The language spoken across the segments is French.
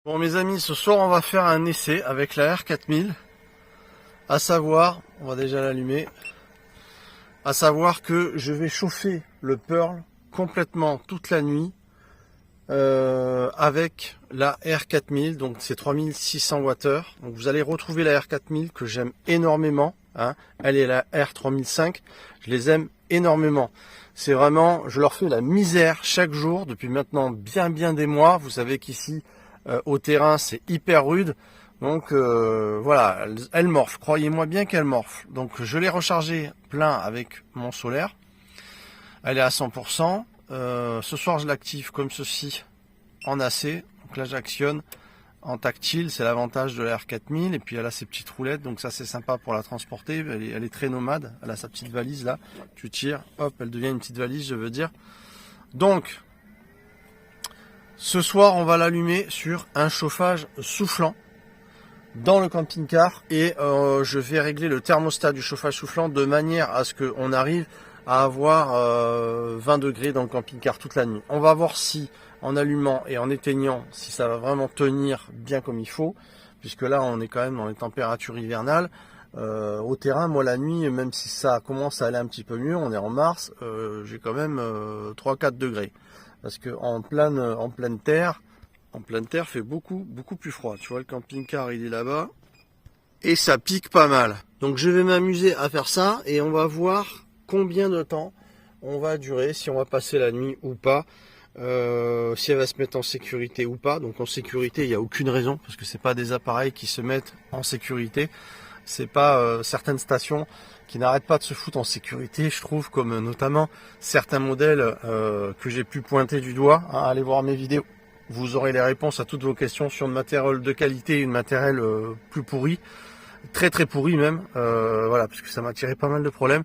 Bon mes amis, ce soir on va faire un essai avec la R4000, à savoir, on va déjà l'allumer, à savoir que je vais chauffer le Pearl complètement toute la nuit avec la R4000, donc c'est 3600 Wh. Donc vous allez retrouver la R4000 que j'aime énormément, hein. Elle et la R3005, je les aime énormément. C'est vraiment, je leur fais la misère chaque jour depuis maintenant bien des mois. Vous savez qu'ici au terrain c'est hyper rude, donc voilà, elle morfle, croyez-moi bien qu'elle morfle. Donc je l'ai rechargée plein avec mon solaire, elle est à 100%. Ce soir je l'active comme ceci en AC, donc là j'actionne en tactile, c'est l'avantage de la R4000, et puis elle a ses petites roulettes, donc ça c'est sympa pour la transporter, elle est très nomade, elle a sa petite valise là, tu tires, hop, elle devient une petite valise, je veux dire. Donc ce soir, on va l'allumer sur un chauffage soufflant dans le camping-car et je vais régler le thermostat du chauffage soufflant de manière à ce qu'on arrive à avoir 20 degrés dans le camping-car toute la nuit. On va voir si, en allumant et en éteignant, si ça va vraiment tenir bien comme il faut, puisque là, on est quand même dans les températures hivernales. Au terrain, moi, la nuit, même si ça commence à aller un petit peu mieux, on est en mars, j'ai quand même 3-4 degrés. Parce que en pleine terre fait beaucoup plus froid. Tu vois, le camping-car il est là-bas et ça pique pas mal. Donc je vais m'amuser à faire ça et on va voir combien de temps on va durer, si on va passer la nuit ou pas, si elle va se mettre en sécurité ou pas. Donc en sécurité, il n'y a aucune raison parce que c'est pas des appareils qui se mettent en sécurité. C'est pas certaines stations qui n'arrêtent pas de se foutre en sécurité, je trouve, comme notamment certains modèles que j'ai pu pointer du doigt. Hein, allez voir mes vidéos, vous aurez les réponses à toutes vos questions sur le matériel de qualité et le matériel plus pourri, très pourri même, voilà, parce que ça m'a tiré pas mal de problèmes.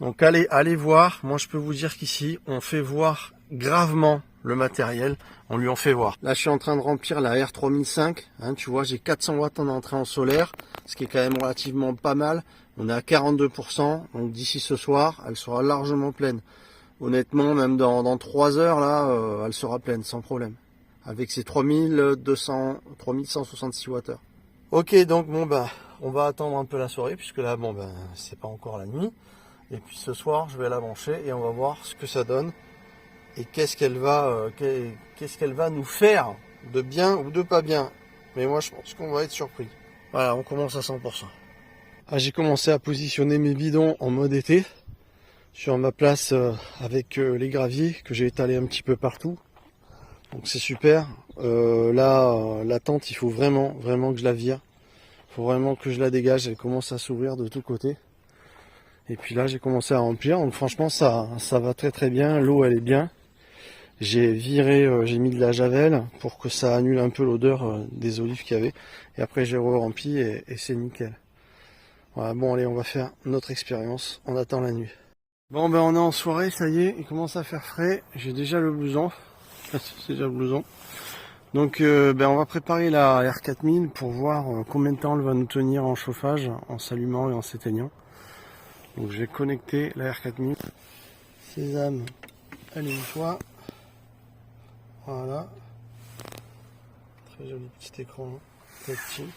Donc allez voir, moi je peux vous dire qu'ici, on fait voir gravement le matériel, on lui en fait voir. Là je suis en train de remplir la R3005, hein, tu vois, j'ai 400 watts en entrée en solaire, ce qui est quand même relativement pas mal. On est à 42%, donc d'ici ce soir, elle sera largement pleine. Honnêtement, même dans 3 heures, là, elle sera pleine, sans problème. Avec ses 3166 Wh. Ok, donc bon, bah, on va attendre un peu la soirée, puisque là, bon, ben, c'est pas encore la nuit. Et puis ce soir, je vais la brancher et on va voir ce que ça donne. Et qu'est-ce qu'elle va nous faire de bien ou de pas bien. Mais moi, je pense qu'on va être surpris. Voilà, on commence à 100%. Ah, j'ai commencé à positionner mes bidons en mode été sur ma place avec les graviers que j'ai étalés un petit peu partout. Donc c'est super. Là, la tente, il faut vraiment que je la vire. Il faut vraiment que je la dégage. Elle commence à s'ouvrir de tous côtés. Et puis là, j'ai commencé à remplir. Donc franchement, ça va très bien. L'eau, elle est bien. J'ai viré, j'ai mis de la javel pour que ça annule un peu l'odeur des olives qu'il y avait. Et après, j'ai re-rempli et c'est nickel. Voilà, bon allez, on va faire notre expérience, on attend la nuit. Bon ben on est en soirée, ça y est, il commence à faire frais, j'ai déjà le blouson, c'est déjà le blouson. Donc ben on va préparer la R4000 pour voir combien de temps elle va nous tenir en chauffage, en s'allumant et en s'éteignant. Donc je vais connecter la R4000. Sésame, allume-toi. Voilà. Très joli petit écran tactile.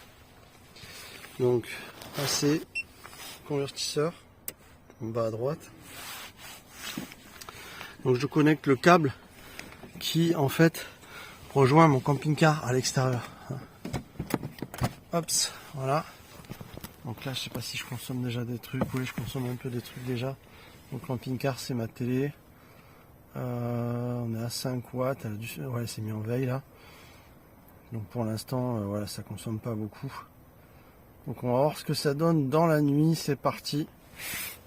Donc AC, convertisseur, en bas à droite. Donc je connecte le câble qui en fait rejoint mon camping-car à l'extérieur. Hop, voilà. Donc là je sais pas si je consomme déjà des trucs, oui je consomme un peu des trucs déjà. Donc camping-car c'est ma télé. On est à 5 watts, elle a dû... ouais c'est mis en veille là. Donc pour l'instant voilà ça consomme pas beaucoup. Donc on va voir ce que ça donne dans la nuit, c'est parti.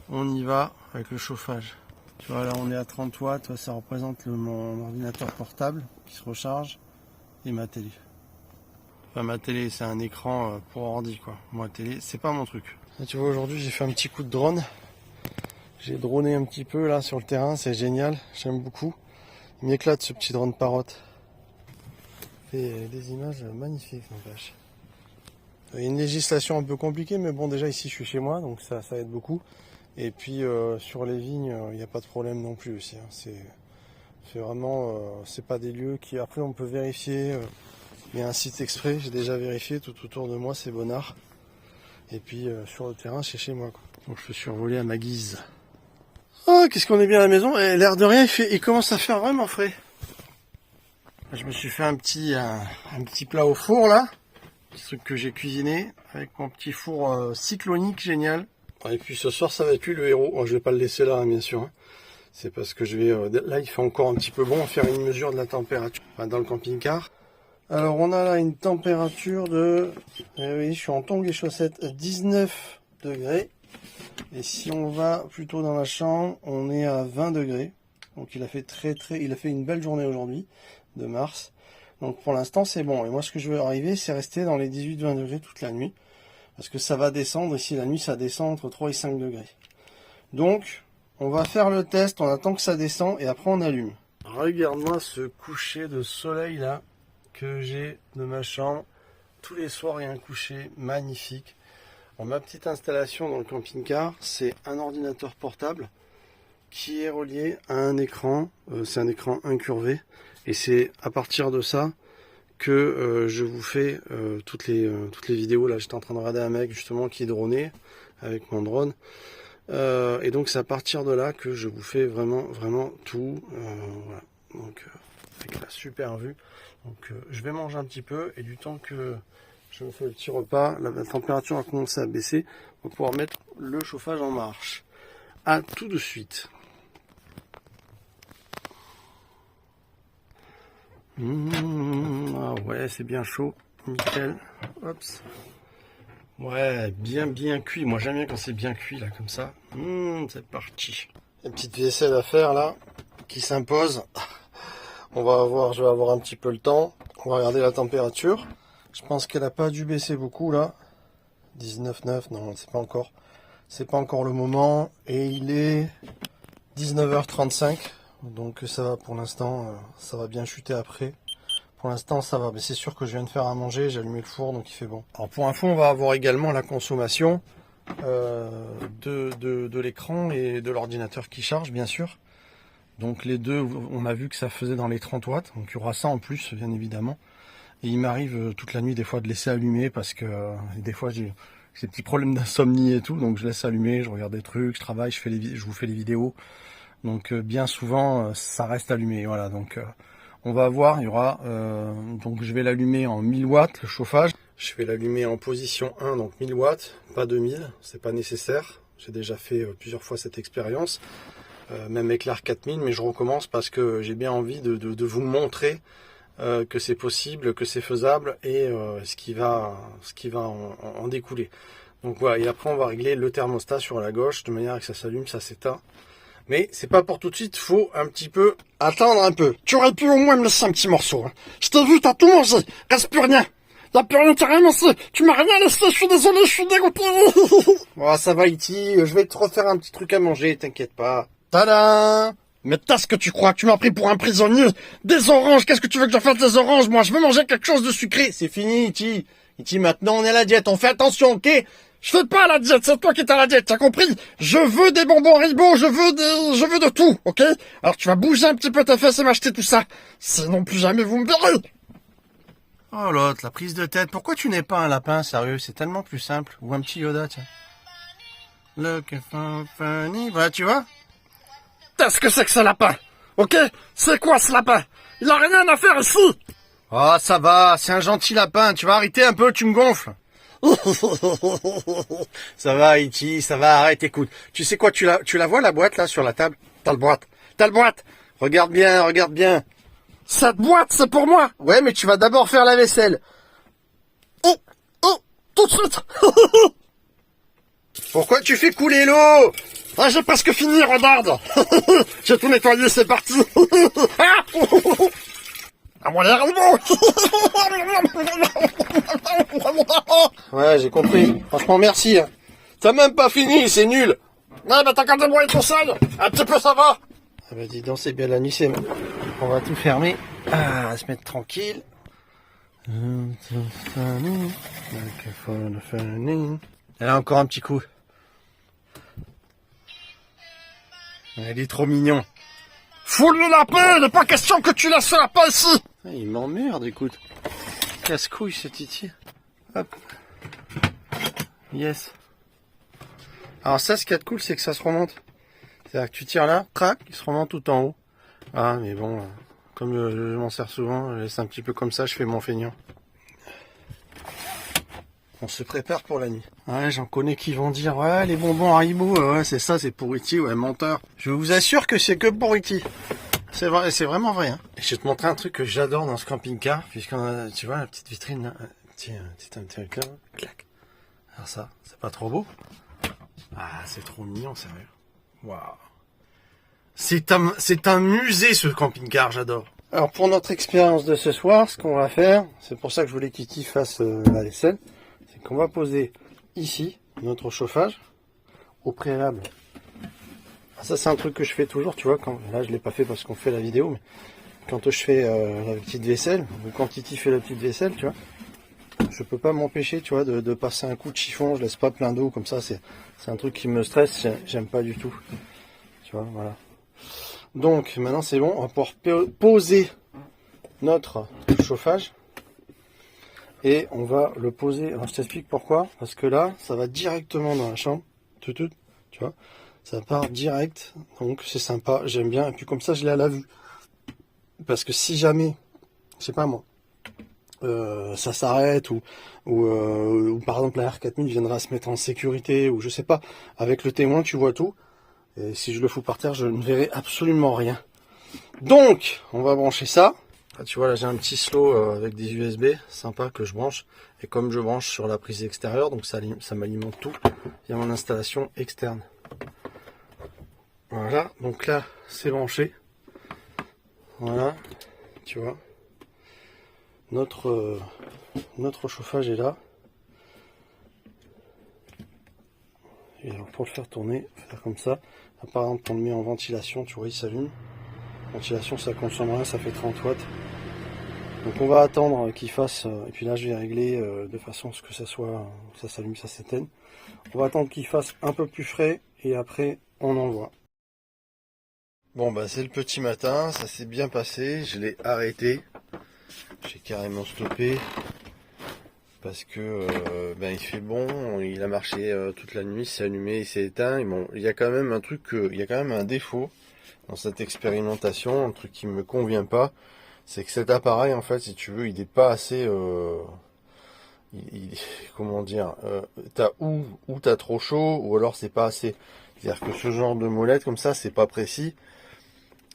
On y va avec le chauffage. Tu vois là on est à 30 watts, ça représente mon ordinateur portable qui se recharge et ma télé. Enfin ma télé c'est un écran pour ordi quoi. Moi télé c'est pas mon truc. Et tu vois aujourd'hui j'ai fait un petit coup de drone. J'ai droné un petit peu là sur le terrain, c'est génial, j'aime beaucoup. Il m'éclate ce petit drone parotte. Fait des images magnifiques n'empêche. Il y a une législation un peu compliquée, mais bon, déjà ici je suis chez moi, donc ça aide beaucoup. Et puis sur les vignes, il n'y a pas de problème non plus aussi. Hein. C'est vraiment, c'est pas des lieux qui. Après, on peut vérifier Il y a un site exprès, j'ai déjà vérifié, tout autour de moi c'est Bonnard. Et puis sur le terrain c'est chez moi, quoi. Donc je peux survoler à ma guise. Oh, qu'est-ce qu'on est bien à la maison. Et l'air de rien, il commence à faire vraiment frais. Je me suis fait un petit plat au four là. Ce truc que j'ai cuisiné avec mon petit four cyclonique génial. Et puis ce soir ça va être lui le héros. Oh, je vais pas le laisser là, hein, bien sûr. Hein. C'est parce que je vais... là il fait encore un petit peu bon, faire une mesure de la température dans le camping-car. Alors on a là une température de... oui, je suis en tongs et chaussettes, 19 degrés. Et si on va plutôt dans la chambre, on est à 20 degrés. Donc il a fait il a fait une belle journée aujourd'hui, de mars. Donc pour l'instant c'est bon. Et moi ce que je veux arriver, c'est rester dans les 18-20 degrés toute la nuit. Parce que ça va descendre, ici la nuit ça descend entre 3 et 5 degrés. Donc on va faire le test, on attend que ça descend et après on allume. Regarde-moi ce coucher de soleil là que j'ai de ma chambre. Tous les soirs il y a un coucher magnifique. Bon, ma petite installation dans le camping-car, c'est un ordinateur portable qui est relié à un écran. C'est un écran incurvé. Et c'est à partir de ça que je vous fais toutes les vidéos. Là, j'étais en train de regarder un mec justement qui dronait avec mon drone. Et donc c'est à partir de là que je vous fais vraiment tout. Voilà. Donc avec la super vue. Donc je vais manger un petit peu et du temps que je me fais le petit repas, la température a commencé à baisser. On va pouvoir mettre le chauffage en marche. À tout de suite. Ah ouais, c'est bien chaud. Nickel. Hops. Ouais, bien cuit. Moi j'aime bien quand c'est bien cuit là comme ça. C'est parti. Une petite vaisselle à faire là qui s'impose. Je vais avoir un petit peu le temps. On va regarder la température. Je pense qu'elle n'a pas dû baisser beaucoup là. 19,9, non, c'est pas encore le moment. Et il est 19h35. Donc ça va pour l'instant, ça va bien chuter après. Pour l'instant ça va, mais c'est sûr que je viens de faire à manger, j'ai allumé le four donc il fait bon. Alors pour info, on va avoir également la consommation de l'écran et de l'ordinateur qui charge bien sûr. Donc les deux, on a vu que ça faisait dans les 30 watts, donc il y aura ça en plus bien évidemment. Et il m'arrive toute la nuit des fois de laisser allumer parce que des fois j'ai des petits problèmes d'insomnie et tout, donc je laisse allumer, je regarde des trucs, je travaille, je vous fais les vidéos. Donc bien souvent ça reste allumé, voilà. Donc on va voir, il y aura donc je vais l'allumer en 1000 watts le chauffage. Je vais l'allumer en position 1, donc 1000 watts, pas 2000, c'est pas nécessaire. J'ai déjà fait plusieurs fois cette expérience, même avec l'AR 4000, mais je recommence parce que j'ai bien envie de vous montrer que c'est possible, que c'est faisable et ce qui va en découler. Donc voilà, et après on va régler le thermostat sur la gauche de manière que ça s'allume, ça s'éteint. Mais c'est pas pour tout de suite, faut un petit peu attendre un peu. Tu aurais pu au moins me laisser un petit morceau. Hein. Je t'ai vu, t'as tout mangé, reste plus rien. Y'a plus rien, t'as rien laissé. Tu m'as rien laissé, je suis désolé, je suis dégoûté. Oh, ça va Iti, je vais te refaire un petit truc à manger, t'inquiète pas. Tadam! Mais t'as ce que tu crois, que tu m'as pris pour un prisonnier. Des oranges, qu'est-ce que tu veux que j'en fasse des oranges? Moi, je veux manger quelque chose de sucré. C'est fini, Iti. Iti, maintenant on est à la diète, on fait attention, ok? Je fais pas la diète, c'est toi qui es à la diète, t'as compris? Je veux des bonbons Haribo, je veux de tout, ok? Alors tu vas bouger un petit peu tes fesses et m'acheter tout ça. Sinon plus jamais vous me verrez. Oh l'autre, la prise de tête. Pourquoi tu n'es pas un lapin, sérieux? C'est tellement plus simple. Ou un petit Yoda, tiens. Look funny. Voilà, tu vois? Qu'est-ce que c'est que ce lapin? Ok? C'est quoi ce lapin? Il a rien à faire ici. Oh, ça va, c'est un gentil lapin. Tu vas arrêter un peu, tu me gonfles. Ça va, Iti, ça va, arrête, écoute. Tu sais quoi, tu la vois la boîte là sur la table? T'as le boîte. Regarde bien. Cette boîte, c'est pour moi. Ouais, mais tu vas d'abord faire la vaisselle. Oh, tout de suite. Pourquoi tu fais couler l'eau? Ah, j'ai presque fini, regarde. J'ai tout nettoyé, c'est parti. À mon air, ouais, j'ai compris. Franchement, merci. T'as même pas fini, c'est nul. Ouais, bah t'as qu'à débrouiller tout seul. Un petit peu, ça va. Ah bah dis donc, c'est bien la nuit, c'est... On va tout fermer. Ah, on va se mettre tranquille. Là, encore un petit coup. Il est trop mignon. Fous-lui la paix, il n'est pas question que tu laisses la paix ici. Il m'emmerde, écoute. casse-couille ce Titi. Hop. Yes. Alors ça, ce qui est cool, c'est que ça se remonte. C'est-à-dire que tu tires là, crac, il se remonte tout en haut. Ah, mais bon, comme je m'en sers souvent, je laisse un petit peu comme ça, je fais mon feignant. On se prépare pour la nuit. Ouais, j'en connais qui vont dire, ouais, les bonbons Haribo, ouais, c'est ça, c'est pour Iti, ouais, menteur. Je vous assure que c'est que pour Iti. C'est vrai, c'est vraiment vrai. Hein. Et je vais te montrer un truc que j'adore dans ce camping-car, puisqu'on a, tu vois, la petite vitrine là. Tiens, un petit truc là, clac. Alors ça, c'est pas trop beau? Ah, c'est trop mignon, sérieux. Waouh. C'est un musée ce camping-car, j'adore. Alors pour notre expérience de ce soir, ce qu'on va faire, c'est pour ça que je voulais qu'Iti fasse la vaisselle, c'est qu'on va poser ici notre chauffage au préalable. Ça c'est un truc que je fais toujours, tu vois, quand là je l'ai pas fait parce qu'on fait la vidéo, mais quand je fais la petite vaisselle, ou quand Iti fait la petite vaisselle, tu vois, je peux pas m'empêcher, tu vois, de passer un coup de chiffon, je laisse pas plein d'eau comme ça, c'est un truc qui me stresse, j'aime pas du tout. Tu vois, voilà. Donc maintenant c'est bon, on va pouvoir poser notre chauffage et on va le poser. Alors je t'explique pourquoi, parce que là ça va directement dans la chambre, tu vois, ça part direct, donc c'est sympa, j'aime bien, et puis comme ça je l'ai à la vue, parce que si jamais, je sais pas moi, ça s'arrête ou par exemple la R4000 viendra se mettre en sécurité ou je sais pas, avec le témoin tu vois tout. Et si je le fous par terre, je ne verrai absolument rien. Donc, on va brancher ça. Ah, tu vois, là j'ai un petit slot avec des USB, sympa que je branche. Et comme je branche sur la prise extérieure, donc ça m'alimente tout. Il y a mon installation externe. Voilà, donc là c'est branché. Voilà, tu vois. Notre chauffage est là. Et alors pour le faire tourner, faire comme ça. Là, par exemple, on le met en ventilation, tu vois, il s'allume. Ventilation, ça consomme rien, ça fait 30 watts. Donc on va attendre qu'il fasse, et puis là je vais régler de façon à ce que ça soit, ça s'allume, ça s'éteigne. On va attendre qu'il fasse un peu plus frais et après on envoie. Bon bah c'est le petit matin, ça s'est bien passé, je l'ai arrêté. J'ai carrément stoppé. Parce que ben, il fait bon, il a marché toute la nuit, il s'est allumé, il s'est éteint. Et bon, il y a quand même un truc, il y a quand même un défaut dans cette expérimentation, un truc qui me convient pas, c'est que cet appareil en fait, si tu veux, il n'est pas assez, comment dire, t'as ou t'as trop chaud ou alors c'est pas assez. C'est-à-dire que ce genre de molette comme ça, c'est pas précis.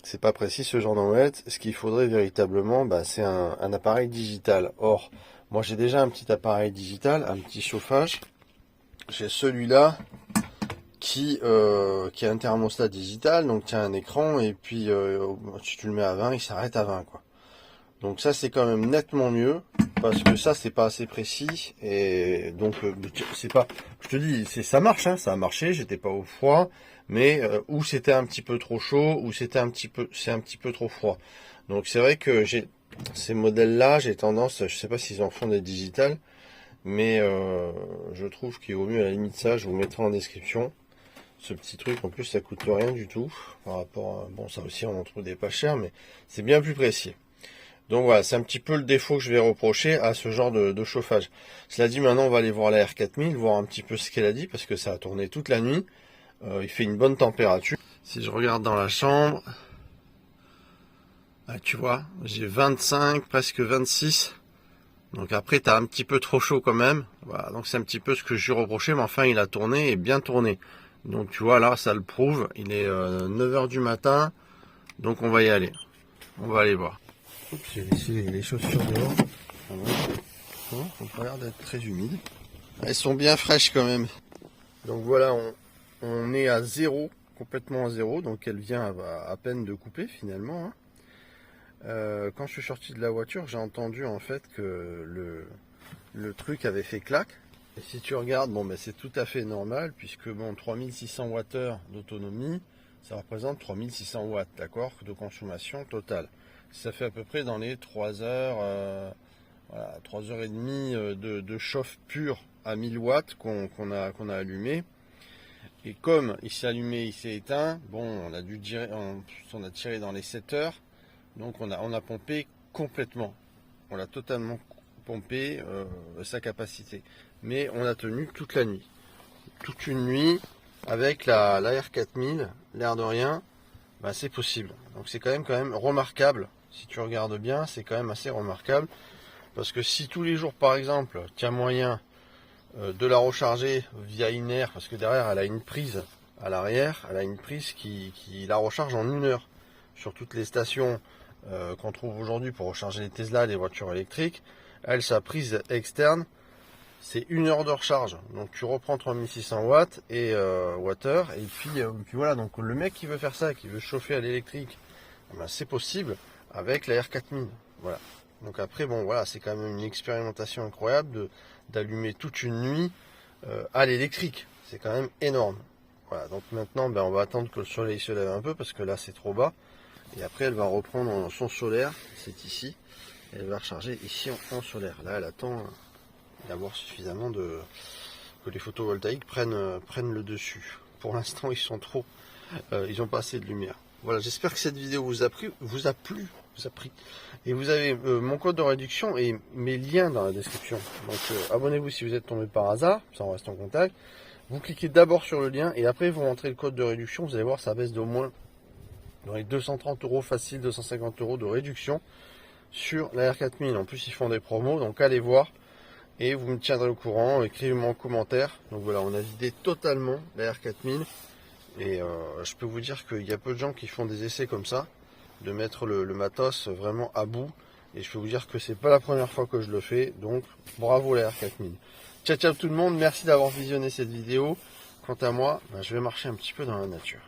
C'est pas précis ce genre de molette. Ce qu'il faudrait véritablement, bah, c'est un appareil digital. Or, moi j'ai déjà un petit appareil digital, un petit chauffage. J'ai celui-là qui a un thermostat digital, donc tu as un écran et puis si tu le mets à 20, il s'arrête à 20 quoi. Donc ça c'est quand même nettement mieux parce que ça c'est pas assez précis et donc c'est pas, je te dis, ça marche, hein, ça a marché, j'étais pas au froid, mais ou c'était un petit peu trop chaud ou c'est un petit peu trop froid. Donc c'est vrai que j'ai ces modèles-là, j'ai tendance, je sais pas s'ils en font des digitales, mais je trouve qu'il vaut mieux à la limite ça, je vous mettrai en description. Ce petit truc, en plus ça coûte rien du tout par rapport à, bon ça aussi on en trouve des pas chers, mais c'est bien plus précis. Donc voilà, c'est un petit peu le défaut que je vais reprocher à ce genre de chauffage. Cela dit, maintenant on va aller voir la R4000, voir un petit peu ce qu'elle a dit, parce que ça a tourné toute la nuit. Il fait une bonne température. Si je regarde dans la chambre, là, tu vois, j'ai 25, presque 26. Donc après, tu as un petit peu trop chaud quand même. Voilà, donc c'est un petit peu ce que je lui reprochais, mais enfin il a tourné et bien tourné. Donc tu vois, là, ça le prouve. Il est 9h du matin, donc on va y aller. On va aller voir. J'ai laissé les chaussures dehors. Ça a l'air d'être très humide. Elles sont bien fraîches quand même. Donc voilà, on est à zéro, complètement à zéro. Donc elle vient à peine de couper finalement. Quand je suis sorti de la voiture, j'ai entendu en fait que le truc avait fait clac. Et si tu regardes, bon ben c'est tout à fait normal puisque bon 3600 Wh d'autonomie, ça représente 3600 watts, d'accord, de consommation totale. Ça fait à peu près dans les 3 heures, voilà, 3h30 de chauffe pure à 1000 watts qu'on a allumé. Et comme il s'est allumé, il s'est éteint, bon, on a tiré dans les 7 heures, donc on a pompé complètement. On l'a totalement pomper sa capacité. Mais on a tenu toute la nuit. Toute une nuit avec la R4000, l'air de rien, bah, c'est possible. Donc c'est quand même remarquable. Si tu regardes bien, c'est quand même assez remarquable. Parce que si tous les jours, par exemple, tu as moyen de la recharger via une air, parce que derrière elle a une prise à l'arrière, elle a une prise qui la recharge en 1 heure. Sur toutes les stations qu'on trouve aujourd'hui pour recharger les Tesla, les voitures électriques, elle, sa prise externe, c'est 1 heure de recharge. Donc tu reprends 3600 watts et wattheures, et puis voilà. Donc le mec qui veut faire ça, qui veut chauffer à l'électrique, ben, c'est possible avec la R4000. Voilà. Donc après, bon voilà, c'est quand même une expérimentation incroyable d'allumer toute une nuit à l'électrique. C'est quand même énorme. Voilà, donc maintenant ben, on va attendre que le soleil se lève un peu parce que là c'est trop bas. Et après elle va reprendre son solaire, c'est ici. Elle va recharger ici en solaire. Là elle attend d'avoir suffisamment que les photovoltaïques prennent le dessus. Pour l'instant ils sont trop, ils n'ont pas assez de lumière. Voilà, j'espère que cette vidéo vous a plu, et vous avez mon code de réduction et mes liens dans la description. Donc abonnez-vous si vous êtes tombé par hasard, ça on reste en contact. Vous cliquez d'abord sur le lien et après vous rentrez le code de réduction, vous allez voir ça baisse d'au moins dans les 230 euros facile, 250 euros de réduction sur la R4000. En plus ils font des promos, donc allez voir et vous me tiendrez au courant, écrivez-moi en commentaire. Donc voilà, on a vidé totalement la R4000 et je peux vous dire qu'il y a peu de gens qui font des essais comme ça, de mettre le matos vraiment à bout, et je peux vous dire que c'est pas la première fois que je le fais, donc bravo la R4000. Ciao ciao tout le monde, merci d'avoir visionné cette vidéo. Quant à moi, je vais marcher un petit peu dans la nature.